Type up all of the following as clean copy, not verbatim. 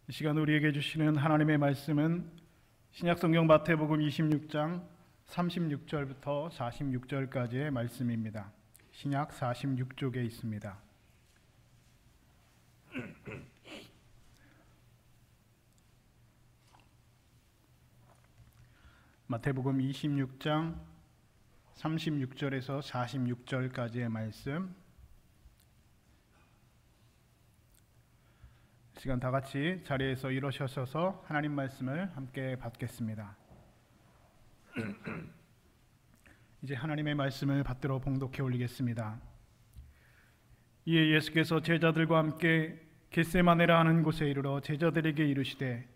이 시간 우리에게 주시는 하나님의 말씀은 신약성경 마태복음 26장 36절부터 46절까지의 말씀입니다. 신약 46쪽에 있습니다. 마태복음 26장 36절에서 46절까지의 말씀, 시간 다 같이 자리에서 일어서셔서 하나님 말씀을 함께 받겠습니다. 이제 하나님의 말씀을 받들어 봉독해 올리겠습니다. 이에 예수께서 제자들과 함께 겟세마네라 하는 곳에 이르러 제자들에게 이르시되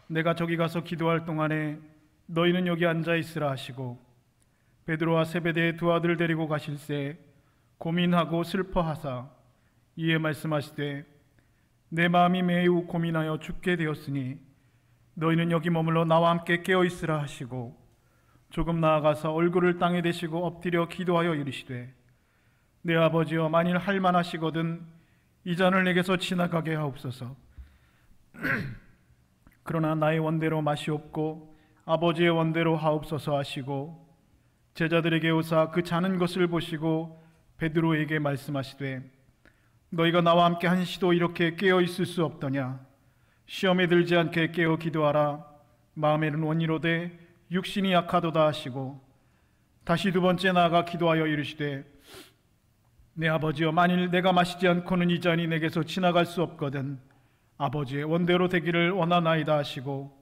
내가 저기 가서 기도할 동안에 너희는 여기 앉아 있으라 하시고 베드로와 세베대의 두 아들 데리고 가실새 고민하고 슬퍼하사 이에 말씀하시되 내 마음이 매우 고민하여 죽게 되었으니 너희는 여기 머물러 나와 함께 깨어 있으라 하시고 조금 나아가서 얼굴을 땅에 대시고 엎드려 기도하여 이르시되 내 아버지여 만일 할만하시거든 이 잔을 내게서 지나가게 하옵소서. 그러나 나의 원대로 마시옵고 아버지의 원대로 하옵소서 하시고 제자들에게 오사 그 자는 것을 보시고 베드로에게 말씀하시되 너희가 나와 함께 한시도 이렇게 깨어 있을 수 없더냐. 시험에 들지 않게 깨어 기도하라. 마음에는 원이로되 육신이 약하도다 하시고 다시 두 번째 나아가 기도하여 이르시되 내 아버지여 만일 내가 마시지 않고는 이 잔이 내게서 지나갈 수 없거든 아버지의 원대로 되기를 원하나이다 하시고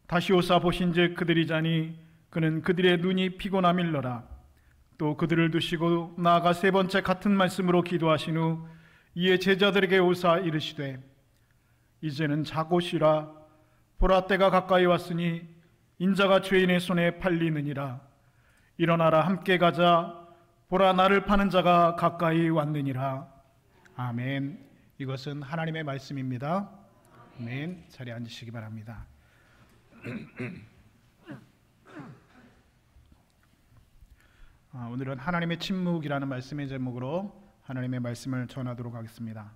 다시 오사 보신즉 그들이 자니 그는 그들의 눈이 피곤함일러라. 또 그들을 두시고 나아가 세 번째 같은 말씀으로 기도하신 후 이에 제자들에게 오사 이르시되 이제는 자고 쉬라. 보라 때가 가까이 왔으니 인자가 죄인의 손에 팔리느니라. 일어나라 함께 가자. 보라 나를 파는 자가 가까이 왔느니라. 아멘. 이것은 하나님의 말씀입니다. 아멘. 자리에 앉으시기 바랍니다. 오늘은 하나님의 침묵이라는 말씀의 제목으로 하나님의 말씀을 전하도록 하겠습니다.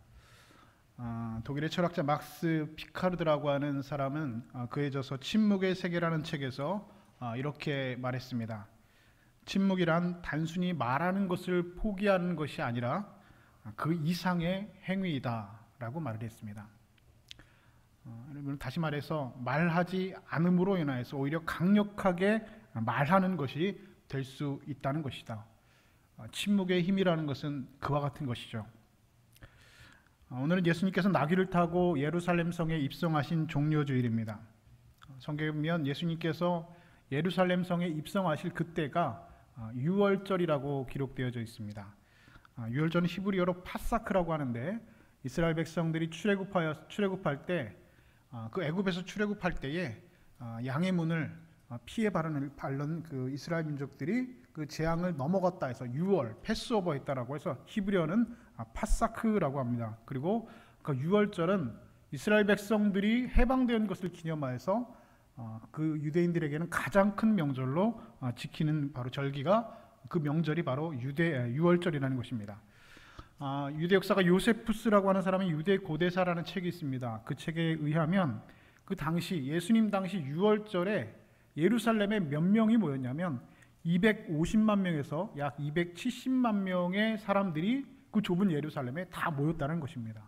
독일의 철학자 막스 피카르드라고 하는 사람은 그에 져서 침묵의 세계라는 책에서 이렇게 말했습니다. 침묵이란 단순히 말하는 것을 포기하는 것이 아니라 그 이상의 행위이다 라고 말을 했습니다. 여러분, 다시 말해서 말하지 않음으로 인하여서 오히려 강력하게 말하는 것이 될 수 있다는 것이다. 침묵의 힘이라는 것은 그와 같은 것이죠. 오늘은 예수님께서 나귀를 타고 예루살렘 성에 입성하신 종려주일입니다. 성경에 보면 예수님께서 예루살렘 성에 입성하실 그때가 유월절이라고 기록되어져 있습니다. 유월절은 히브리어로 파사크라고 하는데 이스라엘 백성들이 출애굽할 때 그 애굽에서 출애굽할 때에 양의 문을 피해 바른 그 이스라엘 민족들이 그 재앙을 넘어갔다 해서 6월 패스오버 했다라고 해서 히브리어는 파사크라고 합니다. 그리고 그 6월절은 이스라엘 백성들이 해방된 것을 기념하여서 그 유대인들에게는 가장 큰 명절로 지키는 바로 절기가 그 명절이 바로 6월절이라는 것입니다. 유대 역사가 요세푸스라고 하는 사람이 유대 고대사라는 책이 있습니다. 그 책에 의하면 그 당시 예수님 당시 6월절에 예루살렘에 몇 명이 모였냐면 250만 명에서 약 270만 명의 사람들이 그 좁은 예루살렘에 다 모였다는 것입니다.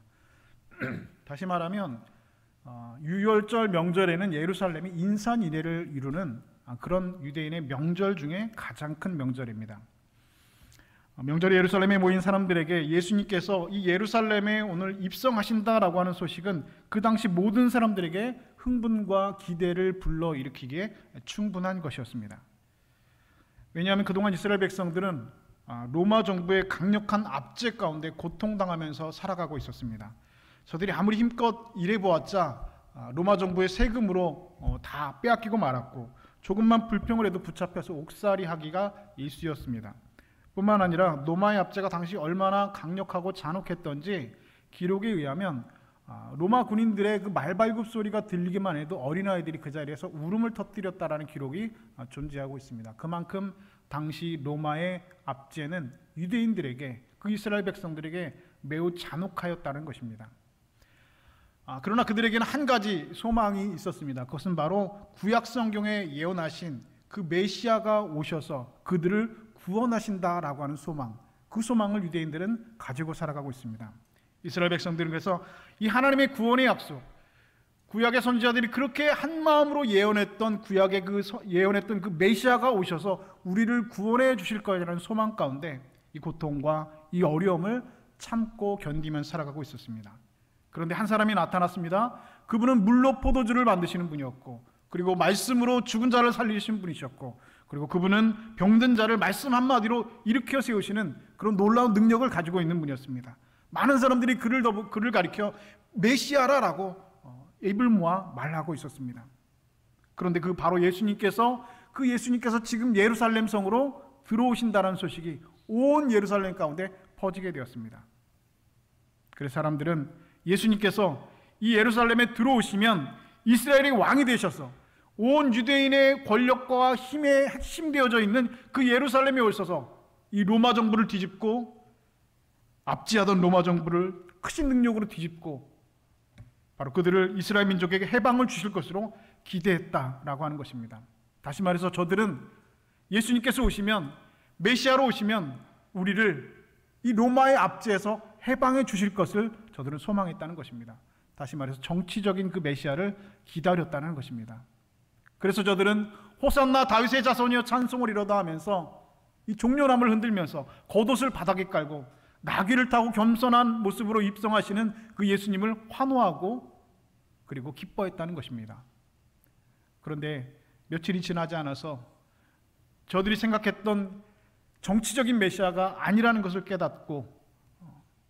다시 말하면 유월절 명절에는 예루살렘이 인산이례를 이루는 그런 유대인의 명절 중에 가장 큰 명절입니다. 명절에 예루살렘에 모인 사람들에게 예수님께서 이 예루살렘에 오늘 입성하신다라고 하는 소식은 그 당시 모든 사람들에게 흥분과 기대를 불러일으키기에 충분한 것이었습니다. 왜냐하면 그동안 이스라엘 백성들은 로마 정부의 강력한 압제 가운데 고통당하면서 살아가고 있었습니다. 저들이 아무리 힘껏 일해보았자 로마 정부의 세금으로 다 빼앗기고 말았고 조금만 불평을 해도 붙잡혀서 옥살이하기가 일쑤였습니다. 뿐만 아니라 로마의 압제가 당시 얼마나 강력하고 잔혹했던지 기록에 의하면 로마 군인들의 그 말발굽 소리가 들리기만 해도 어린아이들이 그 자리에서 울음을 터뜨렸다라는 기록이 존재하고 있습니다. 그만큼 당시 로마의 압제는 유대인들에게, 그 이스라엘 백성들에게 매우 잔혹하였다는 것입니다. 그러나 그들에게는 한 가지 소망이 있었습니다. 그것은 바로 구약 성경에 예언하신 그 메시아가 오셔서 그들을 구원하신다라고 하는 소망, 그 소망을 유대인들은 가지고 살아가고 있습니다. 이스라엘 백성들은 그래서 이 하나님의 구원의 약속, 구약의 선지자들이 그렇게 한 마음으로 예언했던 예언했던 그 메시아가 오셔서 우리를 구원해 주실 거라는 소망 가운데 이 고통과 이 어려움을 참고 견디면서 살아가고 있었습니다. 그런데 한 사람이 나타났습니다. 그분은 물로 포도주를 만드시는 분이었고, 그리고 말씀으로 죽은 자를 살리시는 분이셨고, 그리고 그분은 병든 자를 말씀 한마디로 일으켜 세우시는 그런 놀라운 능력을 가지고 있는 분이었습니다. 많은 사람들이 그를 가리켜 메시아라고 입을 모아 말하고 있었습니다. 그런데 바로 예수님께서 지금 예루살렘 성으로 들어오신다는 소식이 온 예루살렘 가운데 퍼지게 되었습니다. 그래서 사람들은 예수님께서 이 예루살렘에 들어오시면 이스라엘의 왕이 되셔서 온 유대인의 권력과 힘에 핵심되어져 있는 그 예루살렘에 오셔서 이 로마 정부를 뒤집고, 압제하던 로마 정부를 크신 능력으로 뒤집고 바로 그들을 이스라엘 민족에게 해방을 주실 것으로 기대했다라고 하는 것입니다. 다시 말해서 저들은 예수님께서 오시면, 메시아로 오시면 우리를 이 로마의 압제에서 해방해 주실 것을 저들은 소망했다는 것입니다. 다시 말해서 정치적인 그 메시아를 기다렸다는 것입니다. 그래서 저들은 호산나 다윗의 자손이여 찬송을 이루다 하면서 이 종려나무를 흔들면서 겉옷을 바닥에 깔고 나귀를 타고 겸손한 모습으로 입성하시는 그 예수님을 환호하고 그리고 기뻐했다는 것입니다. 그런데 며칠이 지나지 않아서 저들이 생각했던 정치적인 메시아가 아니라는 것을 깨닫고,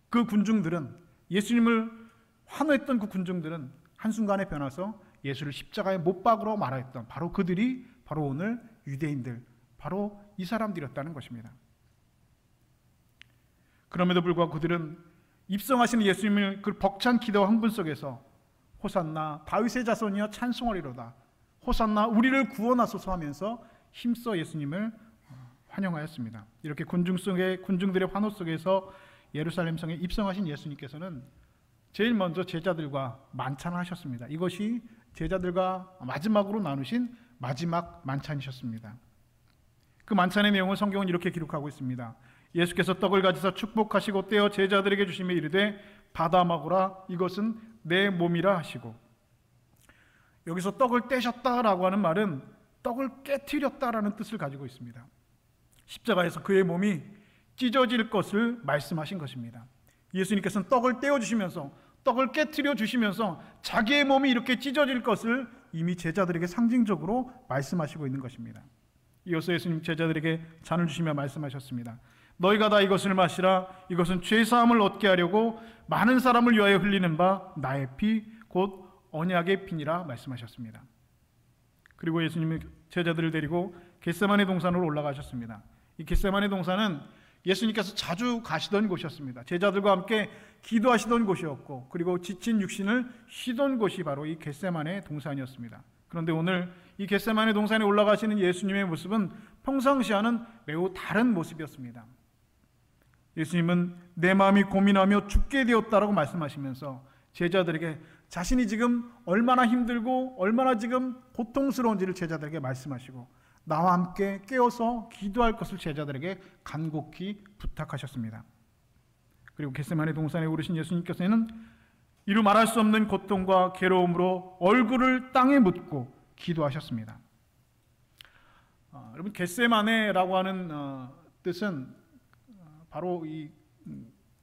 그 군중들은, 예수님을 환호했던 그 군중들은 한순간에 변해서 예수를 십자가에 못 박으러 말하였던 바로 그들이 바로 오늘 유대인들, 바로 이 사람들이었다는 것입니다. 그럼에도 불구하고 그들은 입성하시는 예수님을 그 벅찬 기도와 흥분 속에서 호산나 다윗의 자손이여 찬송하리로다, 호산나 우리를 구원하소서 하면서 힘써 예수님을 환영하였습니다. 이렇게 군중들의 환호 속에서 예루살렘 성에 입성하신 예수님께서는 제일 먼저 제자들과 만찬을 하셨습니다. 이것이 제자들과 마지막으로 나누신 마지막 만찬이셨습니다. 그 만찬의 내용을 성경은 이렇게 기록하고 있습니다. 예수께서 떡을 가지사 축복하시고 떼어 제자들에게 주시며 이르되 받아 먹으라, 이것은 내 몸이라 하시고, 여기서 떡을 떼셨다라고 하는 말은 떡을 깨트렸다라는 뜻을 가지고 있습니다. 십자가에서 그의 몸이 찢어질 것을 말씀하신 것입니다. 예수님께서는 떡을 떼어주시면서, 떡을 깨트려 주시면서 자기의 몸이 이렇게 찢어질 것을 이미 제자들에게 상징적으로 말씀하시고 있는 것입니다. 이어서 예수님 제자들에게 잔을 주시며 말씀하셨습니다. 너희가 다 이것을 마시라, 이것은 죄사함을 얻게 하려고 많은 사람을 위하여 흘리는 바 나의 피 곧 언약의 피니라 말씀하셨습니다. 그리고 예수님이 제자들을 데리고 겟세마네 동산으로 올라가셨습니다. 이 겟세마네 동산은 예수님께서 자주 가시던 곳이었습니다. 제자들과 함께 기도하시던 곳이었고, 그리고 지친 육신을 쉬던 곳이 바로 이 겟세마네 동산이었습니다. 그런데 오늘 이 겟세마네 동산에 올라가시는 예수님의 모습은 평상시와는 매우 다른 모습이었습니다. 예수님은 내 마음이 고민하며 죽게 되었다라고 말씀하시면서 제자들에게 자신이 지금 얼마나 힘들고 얼마나 지금 고통스러운지를 제자들에게 말씀하시고 나와 함께 깨어서 기도할 것을 제자들에게 간곡히 부탁하셨습니다. 그리고 겟세마네 동산에 오르신 예수님께서는 이루 말할 수 없는 고통과 괴로움으로 얼굴을 땅에 묻고 기도하셨습니다. 여러분, 겟세마네라고 하는 뜻은 바로 이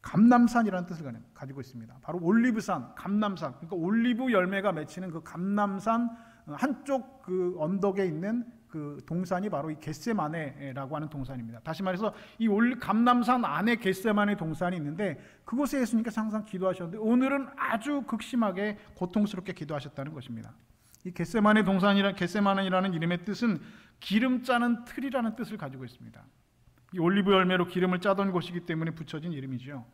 감람산이라는 뜻을 가지고 있습니다. 바로 올리브산, 감람산, 그러니까 올리브 열매가 맺히는 그 감람산 한쪽 그 언덕에 있는 그 동산이 바로 이 겟세마네라고 하는 동산입니다. 다시 말해서 이 감람산 안에 겟세마네 동산이 있는데 그곳에 예수님께서 항상 기도하셨는데 오늘은 아주 극심하게 고통스럽게 기도하셨다는 것입니다. 이 겟세마네라는 이름의 뜻은 기름 짜는 틀이라는 뜻을 가지고 있습니다. 이 올리브 열매로 기름을 짜던 곳이기 때문에 붙여진 이름이죠.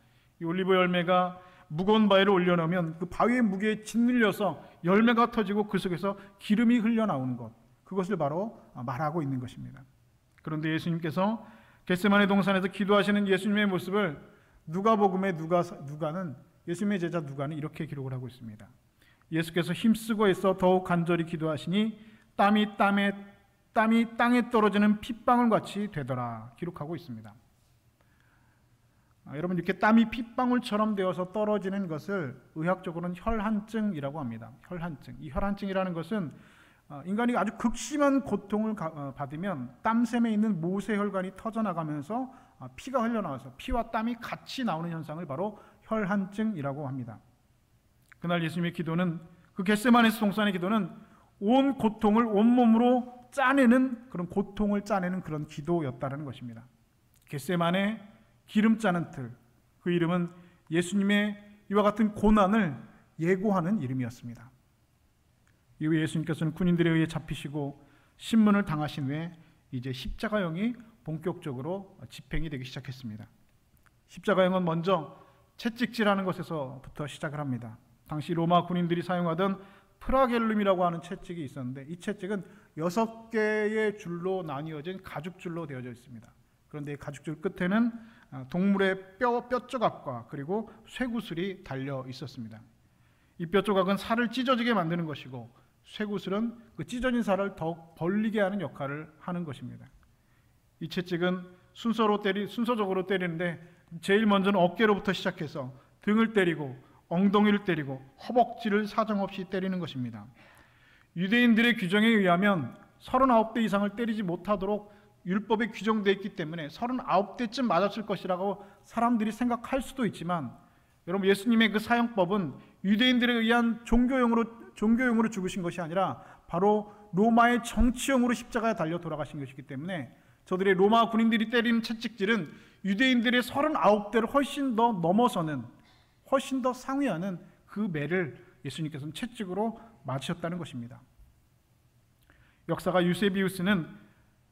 이 올리브 열매가 무거운 바위를 올려놓으면 그 바위의 무게에 짓눌려서 열매가 터지고 그 속에서 기름이 흘러나오는 것, 그것을 바로 말하고 있는 것입니다. 그런데 예수님께서 겟세마네 동산에서 기도하시는 예수님의 모습을 누가복음의 누가는 예수님의 제자 누가는 이렇게 기록을 하고 있습니다. 예수께서 힘쓰고 애써 더욱 간절히 기도하시니 땀이 땅에 떨어지는 핏방울 같이 되더라 기록하고 있습니다. 여러분, 이렇게 땀이 핏방울처럼 되어서 떨어지는 것을 의학적으로는 혈한증이라고 합니다. 혈한증. 이 혈한증이라는 것은 인간이 아주 극심한 고통을 받으면 땀샘에 있는 모세혈관이 터져나가면서 피가 흘러나와서 피와 땀이 같이 나오는 현상을 바로 혈한증이라고 합니다. 그날 예수님의 기도는, 그 겟세마네 동산의 기도는 온 고통을 온몸으로 짜내는, 그런 고통을 짜내는 그런 기도였다는 것입니다. 겟세마네 기름 짜는 틀, 그 이름은 예수님의 이와 같은 고난을 예고하는 이름이었습니다. 이후 예수님께서는 군인들에 의해 잡히시고 신문을 당하신 후에 이제 십자가형이 본격적으로 집행이 되기 시작했습니다. 십자가형은 먼저 채찍질하는 것에서부터 시작을 합니다. 당시 로마 군인들이 사용하던 프라겔룸이라고 하는 채찍이 있었는데, 이 채찍은 6개의 줄로 나뉘어진 가죽줄로 되어져 있습니다. 그런데 이 가죽줄 끝에는 동물의 뼈조각과 그리고 쇠구슬이 달려 있었습니다. 이 뼈조각은 살을 찢어지게 만드는 것이고, 쇠구슬은 그 찢어진 살을 더 벌리게 하는 역할을 하는 것입니다. 이 채찍은 순서적으로 때리는데, 제일 먼저는 어깨로부터 시작해서 등을 때리고 엉덩이를 때리고 허벅지를 사정없이 때리는 것입니다. 유대인들의 규정에 의하면 39대 이상을 때리지 못하도록 율법에 규정되어 있기 때문에 39대쯤 맞았을 것이라고 사람들이 생각할 수도 있지만, 여러분, 예수님의 그 사형법은 유대인들에 의한 종교용으로 죽으신 것이 아니라 바로 로마의 정치용으로 십자가에 달려 돌아가신 것이기 때문에, 저들의 로마 군인들이 때리는 채찍질은 유대인들의 39대를 훨씬 더 넘어서는, 훨씬 더 상회하는 그 매를 예수님께서는 채찍으로 맞으셨다는 것입니다. 역사가 유세비우스는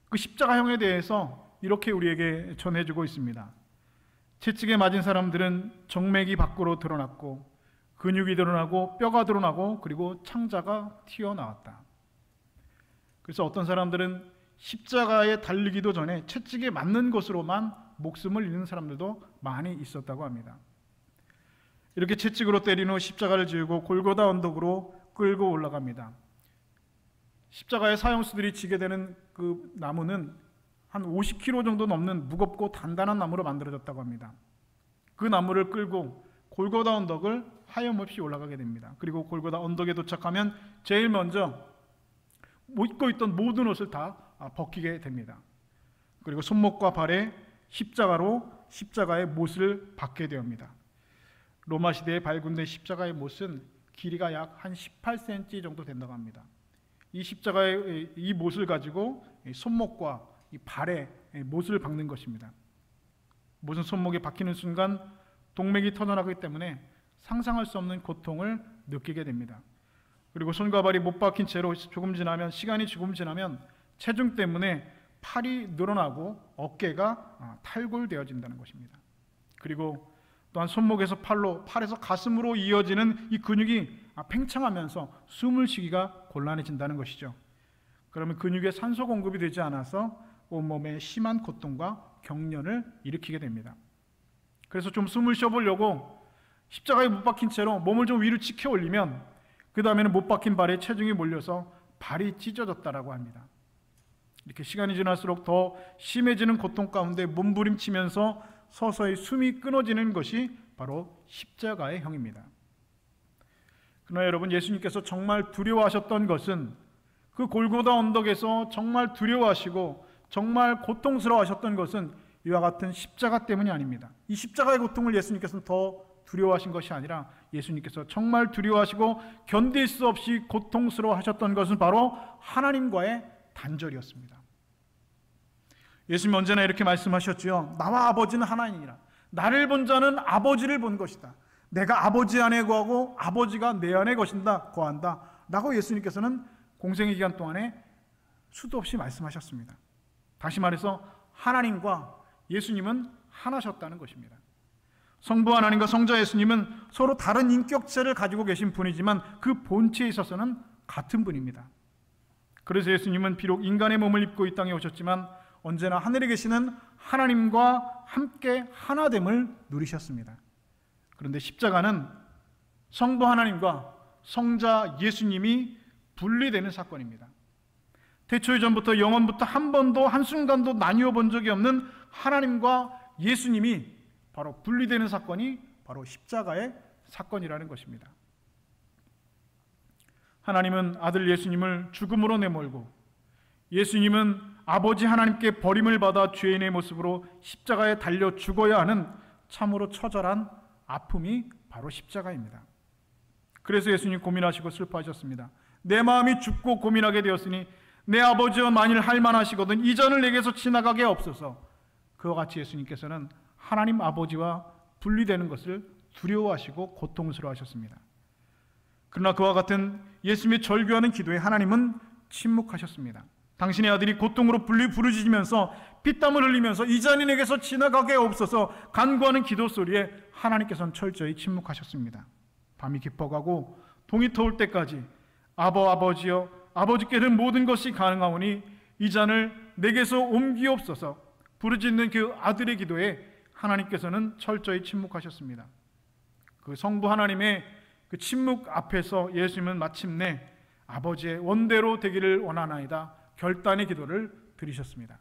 그 십자가형에 대해서 이렇게 우리에게 전해주고 있습니다. 채찍에 맞은 사람들은 정맥이 밖으로 드러났고 근육이 드러나고 뼈가 드러나고 그리고 창자가 튀어나왔다. 그래서 어떤 사람들은 십자가에 달리기도 전에 채찍에 맞는 것으로만 목숨을 잃는 사람들도 많이 있었다고 합니다. 이렇게 채찍으로 때린 후 십자가를 지우고 골고다 언덕으로 끌고 올라갑니다. 십자가의 사형수들이 지게 되는 그 나무는 한 50kg 정도 넘는 무겁고 단단한 나무로 만들어졌다고 합니다. 그 나무를 끌고 골고다 언덕을 하염없이 올라가게 됩니다. 그리고 골고다 언덕에 도착하면 제일 먼저 입고 있던 모든 옷을 다 벗기게 됩니다. 그리고 손목과 발에 십자가의 못을 박게 되옵니다. 로마 시대의 발군대 십자가의 못은 길이가 약 한 18cm 정도 된다고 합니다. 이 십자가의 이 못을 가지고 손목과 이 발에 못을 박는 것입니다. 못은 손목에 박히는 순간 동맥이 터져나가기 때문에 상상할 수 없는 고통을 느끼게 됩니다. 그리고 손과 발이 못 박힌 채로 시간이 조금 지나면 체중 때문에 팔이 늘어나고 어깨가 탈골되어진다는 것입니다. 그리고 또한 손목에서 팔에서 가슴으로 이어지는 이 근육이 팽창하면서 숨을 쉬기가 곤란해진다는 것이죠. 그러면 근육에 산소 공급이 되지 않아서 온몸에 심한 고통과 경련을 일으키게 됩니다. 그래서 좀 숨을 쉬어보려고 십자가에 못 박힌 채로 몸을 좀 위로 치켜 올리면 그 다음에는 못 박힌 발에 체중이 몰려서 발이 찢어졌다라고 합니다. 이렇게 시간이 지날수록 더 심해지는 고통 가운데 몸부림치면서 서서히 숨이 끊어지는 것이 바로 십자가의 형입니다. 그러나 여러분, 예수님께서 정말 두려워하셨던 것은 그 골고다 언덕에서 정말 두려워하시고 정말 고통스러워하셨던 것은 이와 같은 십자가 때문이 아닙니다. 이 십자가의 고통을 예수님께서는 더 두려워하신 것이 아니라 예수님께서 정말 두려워하시고 견딜 수 없이 고통스러워하셨던 것은 바로 하나님과의 단절이었습니다. 예수님 언제나 이렇게 말씀하셨지요. 나와 아버지는 하나이니라. 나를 본 자는 아버지를 본 것이다. 내가 아버지 안에 거하고 아버지가 내 안에 거한다 라고 예수님께서는 공생의 기간 동안에 수도 없이 말씀하셨습니다. 다시 말해서 하나님과 예수님은 하나셨다는 것입니다. 성부 하나님과 성자 예수님은 서로 다른 인격체를 가지고 계신 분이지만 그 본체에 있어서는 같은 분입니다. 그래서 예수님은 비록 인간의 몸을 입고 이 땅에 오셨지만 언제나 하늘에 계시는 하나님과 함께 하나됨을 누리셨습니다. 그런데 십자가는 성부 하나님과 성자 예수님이 분리되는 사건입니다. 태초이전부터 영원부터 한 번도 한순간도 나뉘어 본 적이 없는 하나님과 예수님이 바로 분리되는 사건이 바로 십자가의 사건이라는 것입니다. 하나님은 아들 예수님을 죽음으로 내몰고 예수님은 아버지 하나님께 버림을 받아 죄인의 모습으로 십자가에 달려 죽어야 하는 참으로 처절한 아픔이 바로 십자가입니다. 그래서 예수님 고민하시고 슬퍼하셨습니다. 내 마음이 죽고 고민하게 되었으니 내 아버지와 만일 할만하시거든 이 잔을 내게서 지나가게 없소서. 그와 같이 예수님께서는 하나님 아버지와 분리되는 것을 두려워하시고 고통스러워하셨습니다. 그러나 그와 같은 예수님의 절규하는 기도에 하나님은 침묵하셨습니다. 당신의 아들이 고통으로 부르짖으면서 피땀을 흘리면서 이 잔이 내게서 지나가게 없어서 간구하는 기도 소리에 하나님께서는 철저히 침묵하셨습니다. 밤이 깊어가고 동이 터올 때까지 아버지여 아버지께는 모든 것이 가능하오니 이 잔을 내게서 옮기옵소서 부르짖는 그 아들의 기도에 하나님께서는 철저히 침묵하셨습니다. 그 성부 하나님의 그 침묵 앞에서 예수님은 마침내 아버지의 원대로 되기를 원하나이다 결단의 기도를 드리셨습니다.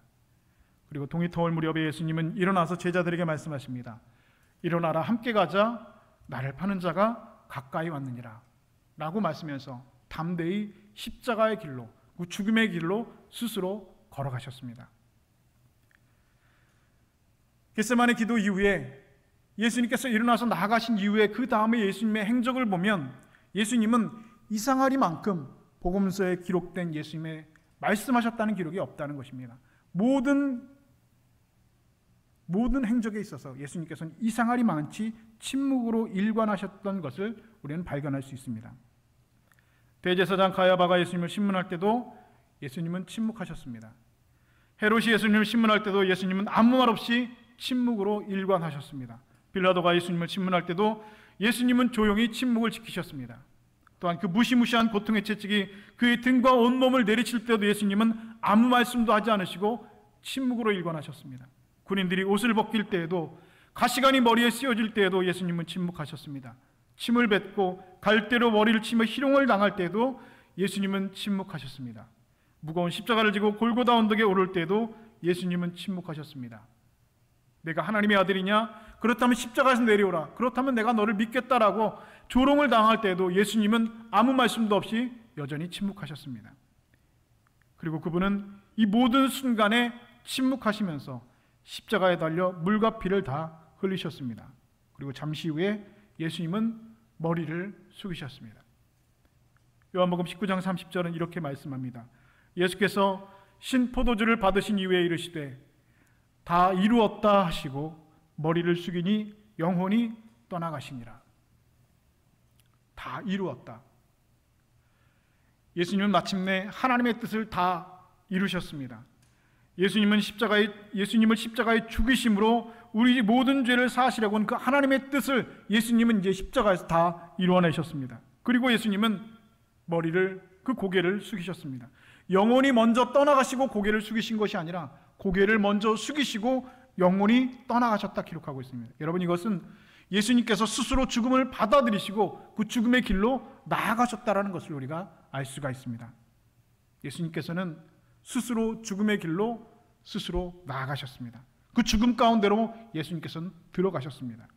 그리고 동이 터올 무렵에 예수님은 일어나서 제자들에게 말씀하십니다. 일어나라 함께 가자 나를 파는 자가 가까이 왔느니라 라고 말씀하면서 담대히 십자가의 길로 그 죽음의 길로 스스로 걸어가셨습니다. 겟세마네 기도 이후에 예수님께서 일어나서 나아가신 이후에 그 다음에 예수님의 행적을 보면 예수님은 이상하리만큼 복음서에 기록된 예수님의 말씀하셨다는 기록이 없다는 것입니다. 모든 행적에 있어서 예수님께서는 이상하리 많지 침묵으로 일관하셨던 것을 우리는 발견할 수 있습니다. 대제사장 가야바가 예수님을 신문할 때도 예수님은 침묵하셨습니다. 헤롯이 예수님을 신문할 때도 예수님은 아무 말 없이 침묵으로 일관하셨습니다. 빌라도가 예수님을 신문할 때도 예수님은 조용히 침묵을 지키셨습니다. 또한 그 무시무시한 고통의 채찍이 그의 등과 온몸을 내리칠 때도 예수님은 아무 말씀도 하지 않으시고 침묵으로 일관하셨습니다. 군인들이 옷을 벗길 때에도 가시관이 머리에 씌워질 때에도 예수님은 침묵하셨습니다. 침을 뱉고 갈대로 머리를 치며 희롱을 당할 때에도 예수님은 침묵하셨습니다. 무거운 십자가를 지고 골고다 언덕에 오를 때에도 예수님은 침묵하셨습니다. 내가 하나님의 아들이냐? 그렇다면 십자가에서 내려오라. 그렇다면 내가 너를 믿겠다라고 조롱을 당할 때에도 예수님은 아무 말씀도 없이 여전히 침묵하셨습니다. 그리고 그분은 이 모든 순간에 침묵하시면서 십자가에 달려 물과 피를 다 흘리셨습니다. 그리고 잠시 후에 예수님은 머리를 숙이셨습니다. 요한복음 19장 30절은 이렇게 말씀합니다. 예수께서 신포도주를 받으신 이후에 이르시되 다 이루었다 하시고 머리를 숙이니 영혼이 떠나가시니라. 다 이루었다. 예수님은 마침내 하나님의 뜻을 다 이루셨습니다. 예수님을 십자가에 죽이심으로 우리 모든 죄를 사하시려고 한 그 하나님의 뜻을 예수님은 이제 십자가에서 다 이루어내셨습니다. 그리고 예수님은 그 고개를 숙이셨습니다. 영혼이 먼저 떠나가시고 고개를 숙이신 것이 아니라 고개를 먼저 숙이시고 영혼이 떠나가셨다 기록하고 있습니다. 여러분, 이것은 예수님께서 스스로 죽음을 받아들이시고 그 죽음의 길로 나아가셨다라는 것을 우리가 알 수가 있습니다. 예수님께서는 스스로 죽음의 길로 스스로 나아가셨습니다. 그 죽음 가운데로 예수님께서는 들어가셨습니다.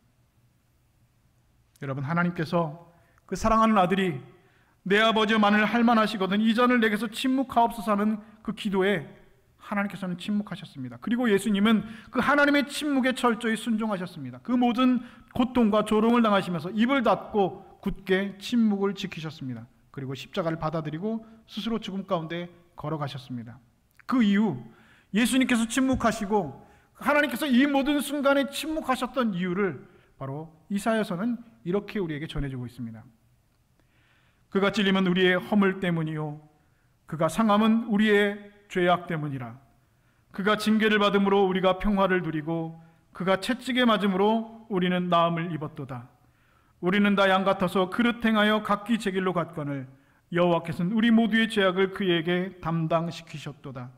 여러분, 하나님께서 그 사랑하는 아들이 내 아버지만을 할만하시거든 이 잔을 내게서 침묵하옵소서 하는 그 기도에 하나님께서는 침묵하셨습니다. 그리고 예수님은 그 하나님의 침묵에 철저히 순종하셨습니다. 그 모든 고통과 조롱을 당하시면서 입을 닫고 굳게 침묵을 지키셨습니다. 그리고 십자가를 받아들이고 스스로 죽음 가운데 걸어가셨습니다. 그 이후 예수님께서 침묵하시고 하나님께서 이 모든 순간에 침묵하셨던 이유를 바로 이사야서는 이렇게 우리에게 전해주고 있습니다. 그가 찔림은 우리의 허물 때문이요 그가 상함은 우리의 죄악 때문이라. 그가 징계를 받음으로 우리가 평화를 누리고 그가 채찍에 맞음으로 우리는 나음을 입었도다. 우리는 다 양 같아서 그릇 행하여 각기 제 길로 갔거늘 여호와께서는 우리 모두의 죄악을 그에게 담당시키셨도다.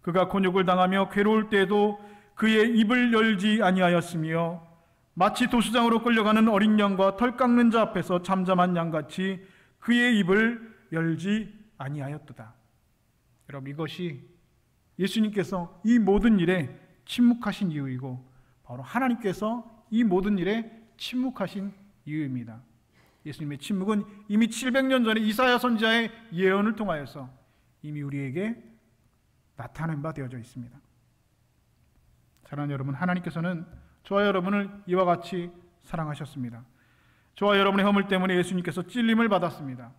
그가 곤욕을 당하며 괴로울 때에도 그의 입을 열지 아니하였으며 마치 도수장으로 끌려가는 어린 양과 털 깎는 자 앞에서 잠잠한 양같이 그의 입을 열지 아니하였도다. 여러분, 이것이 예수님께서 이 모든 일에 침묵하신 이유이고 바로 하나님께서 이 모든 일에 침묵하신 이유입니다. 예수님의 침묵은 이미 700년 전에 이사야 선지자의 예언을 통하여서 이미 우리에게 나타낸 바 되어져 있습니다. 사랑하는 여러분, 하나님께서는 저와 여러분을 이와 같이 사랑하셨습니다. 저와 여러분의 허물 때문에 예수님께서 찔림을 받았습니다.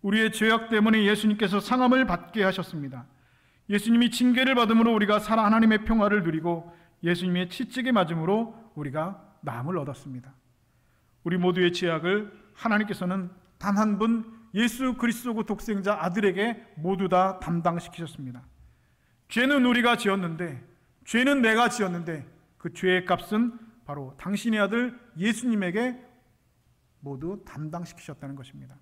우리의 죄악 때문에 예수님께서 상함을 받게 하셨습니다. 예수님이 징계를 받음으로 우리가 하나님의 평화를 누리고 예수님의 채찍에 맞음으로 우리가 나음을 얻었습니다. 우리 모두의 죄악을 하나님께서는 단 한 분 예수 그리스도 독생자 아들에게 모두 다 담당시키셨습니다. 죄는 우리가 지었는데, 죄는 내가 지었는데 그 죄의 값은 바로 당신의 아들 예수님에게 모두 담당시키셨다는 것입니다.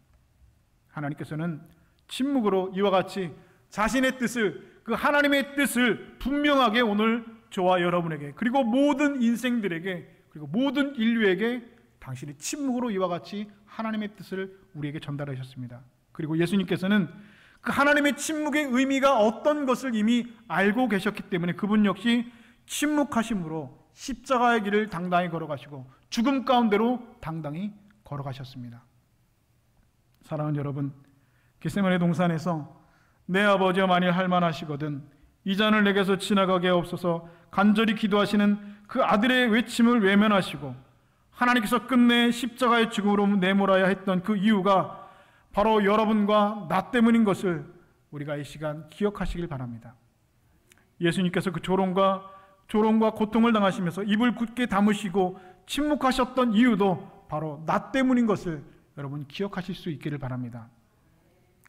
하나님께서는 침묵으로 이와 같이 자신의 뜻을, 그 하나님의 뜻을 분명하게 오늘 저와 여러분에게, 그리고 모든 인생들에게, 그리고 모든 인류에게 당신의 침묵으로 이와 같이 하나님의 뜻을 우리에게 전달하셨습니다. 그리고 예수님께서는 그 하나님의 침묵의 의미가 어떤 것을 이미 알고 계셨기 때문에 그분 역시 침묵하심으로 십자가의 길을 당당히 걸어가시고 죽음 가운데로 당당히 걸어가셨습니다. 사랑하는 여러분, 겟세마네 동산에서 내 아버지여 만일 할만하시거든 이 잔을 내게서 지나가게 하옵소서 간절히 기도하시는 그 아들의 외침을 외면하시고 하나님께서 끝내 십자가의 죽음으로 내몰아야 했던 그 이유가 바로 여러분과 나 때문인 것을 우리가 이 시간 기억하시길 바랍니다. 예수님께서 그 조롱과 고통을 당하시면서 입을 굳게 다무시고 침묵하셨던 이유도 바로 나 때문인 것을 여러분 기억하실 수 있기를 바랍니다.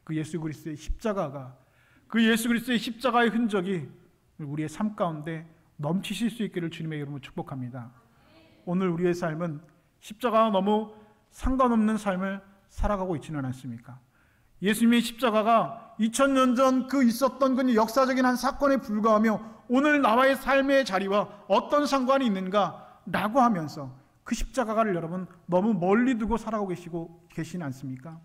그 예수 그리스도의 십자가가, 그 예수 그리스도의 십자가의 흔적이 우리의 삶 가운데 넘치실 수 있기를 주님의 이름으로 축복합니다. 오늘 우리의 삶은 십자가와 너무 상관없는 삶을 살아가고 있지는 않습니까? 예수님의 십자가가 2000년 전 그 있었던 그 역사적인 한 사건에 불과하며 오늘 나와의 삶의 자리와 어떤 상관이 있는가 라고 하면서 그 십자가를 여러분 너무 멀리 두고 살아가고 계시지 않습니까?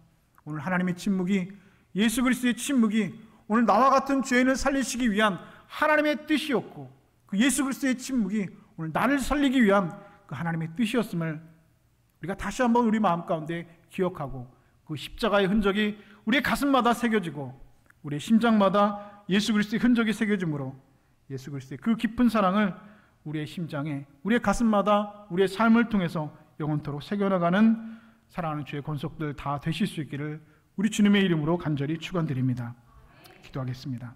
오늘 하나님의 침묵이, 예수 그리스도의 침묵이 오늘 나와 같은 죄인을 살리시기 위한 하나님의 뜻이었고 그 예수 그리스도의 침묵이 오늘 나를 살리기 위한 그 하나님의 뜻이었음을 우리가 다시 한번 우리 마음 가운데 기억하고 그 십자가의 흔적이 우리의 가슴마다 새겨지고 우리의 심장마다 예수 그리스도의 흔적이 새겨짐으로 예수 그리스도의 그 깊은 사랑을 우리의 심장에, 우리의 가슴마다 우리의 삶을 통해서 영원토록 새겨나가는 사랑하는 주의 권속들 다 되실 수 있기를 우리 주님의 이름으로 간절히 축원드립니다. 기도하겠습니다.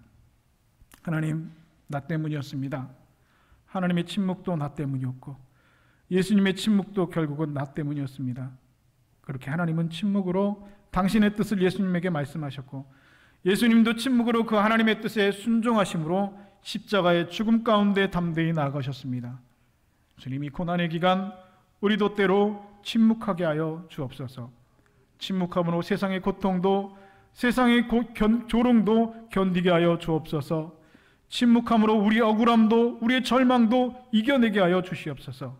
하나님, 나 때문이었습니다. 하나님의 침묵도 나 때문이었고 예수님의 침묵도 결국은 나 때문이었습니다. 그렇게 하나님은 침묵으로 당신의 뜻을 예수님에게 말씀하셨고 예수님도 침묵으로 그 하나님의 뜻에 순종하심으로 십자가의 죽음 가운데 담대히 나아가셨습니다. 주님이 고난의 기간 우리도 때로 침묵하게 하여 주옵소서. 침묵함으로 세상의 고통도 세상의 조롱도 견디게 하여 주옵소서. 침묵함으로 우리의 억울함도 우리의 절망도 이겨내게 하여 주시옵소서.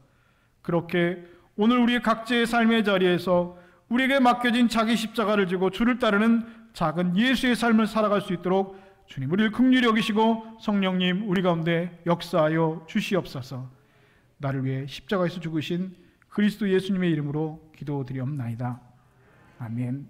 그렇게 오늘 우리의 각자의 삶의 자리에서 우리에게 맡겨진 자기 십자가를 지고 주를 따르는 작은 예수의 삶을 살아갈 수 있도록 주님 우리를 긍휼히 여기시고 성령님 우리 가운데 역사하여 주시옵소서. 나를 위해 십자가에서 죽으신 그리스도 예수님의 이름으로 기도드리옵나이다. 아멘.